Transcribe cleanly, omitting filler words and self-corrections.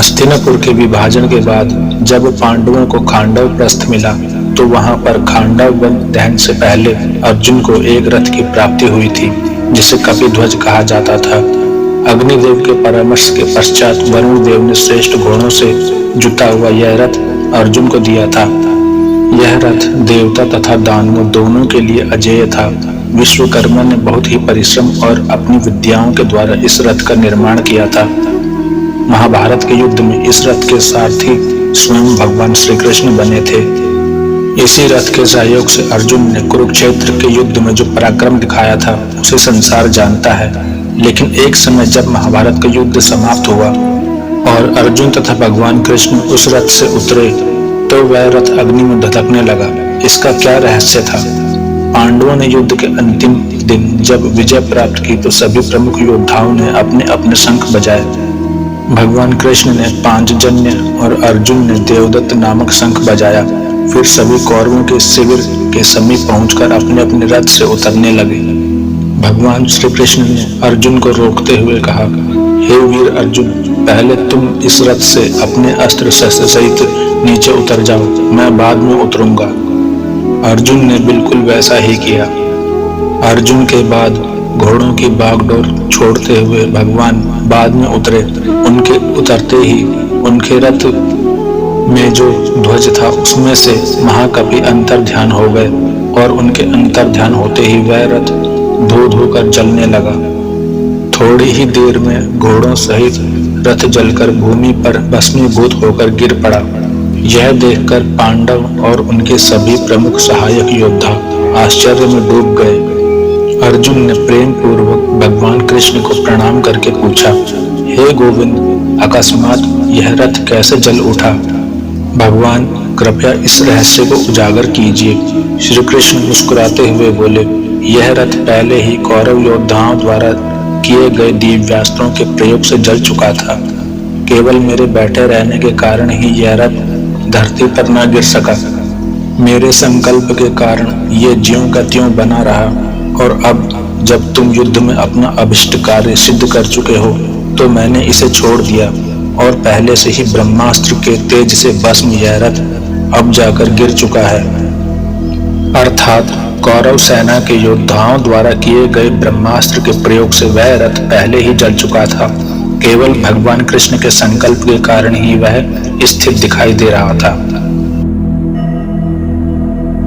हस्तिनापुर के विभाजन के बाद जब पांडवों को खांडव प्रस्थ मिला तो वहां पर खांडव वन दहन से पहले अर्जुन को एक रथ की प्राप्ति हुई थी जिसे कपिध्वज कहा जाता था। अग्निदेव के परामर्श के पश्चात वरुण देव ने श्रेष्ठ घोड़ों से जुटा हुआ यह रथ अर्जुन को दिया था। यह रथ देवता तथा दानवों दोनों के लिए अजेय था। विश्वकर्मा ने बहुत ही परिश्रम और अपनी विद्याओं के द्वारा इस रथ का निर्माण किया था। महाभारत के युद्ध में इस रथ के सारथी स्वयं भगवान श्री कृष्ण बने थे। इसी रथ के सहयोग से अर्जुन ने कुरुक्षेत्र के युद्ध में जो पराक्रम दिखाया था उसे संसार जानता है। लेकिन एक समय जब महाभारत का युद्ध समाप्त हुआ और अर्जुन तथा भगवान कृष्ण उस रथ से उतरे तो वह रथ अग्नि में धधकने लगा। इसका क्या रहस्य था? पांडवों ने युद्ध के अंतिम दिन जब विजय प्राप्त की तो सभी प्रमुख योद्धाओं ने अपने अपने शंख बजाए। भगवान कृष्ण ने पांचजन्य और अर्जुन ने देवदत्त नामक शंख बजाया। फिर सभी कौरवों के शिविर के समीप पहुंचकर अपने अपने रथ से उतरने लगे। भगवान श्री कृष्ण ने अर्जुन को रोकते हुए कहा, हे वीर अर्जुन, पहले तुम इस रथ से अपने अस्त्र शस्त्र सहित नीचे उतर जाओ, मैं बाद में उतरूंगा। अर्जुन ने बिल्कुल वैसा ही किया। अर्जुन के बाद घोड़ों की बागडोर छोड़ते हुए भगवान बाद में उतरे। उनके उतरते ही उनके रथ में जो ध्वज था उसमें से महाकपि अंतर्ध्यान हो गए और उनके अंतर्ध्यान होते ही वह रथ धो धो कर जलने लगा। थोड़ी ही देर में घोड़ों सहित रथ जलकर भूमि पर भस्मीभूत होकर गिर पड़ा। यह देखकर पांडव और उनके सभी प्रमुख सहायक योद्धा आश्चर्य में डूब गए। अर्जुन ने प्रेम पूर्वक भगवान कृष्ण को प्रणाम करके पूछा, हे गोविंद, अकस्मात यह रथ कैसे जल उठा? भगवान कृपया इस रहस्य को उजागर कीजिए। श्री कृष्ण मुस्कुराते हुए बोले, यह रथ पहले ही कौरव योद्धाओं द्वारा किए गए दिव्यास्त्रों के प्रयोग से जल चुका था। केवल मेरे बैठे रहने के कारण ही यह रथ धरती पर न गिर सका। मेरे संकल्प के कारण ये ज्यों का त्यों बना रहा और अब जब तुम युद्ध में अपना अभिष्ट कार्य सिद्ध कर चुके हो तो मैंने इसे छोड़ दिया और पहले से ही ब्रह्मास्त्र के तेज से भस्म यह रथ अब जाकर गिर चुका है। अर्थात कौरव सेना के योद्धाओं द्वारा किए गए ब्रह्मास्त्र के प्रयोग से वह रथ पहले ही जल चुका था। केवल भगवान कृष्ण के संकल्प के कारण ही वह स्थिर दिखाई दे रहा था।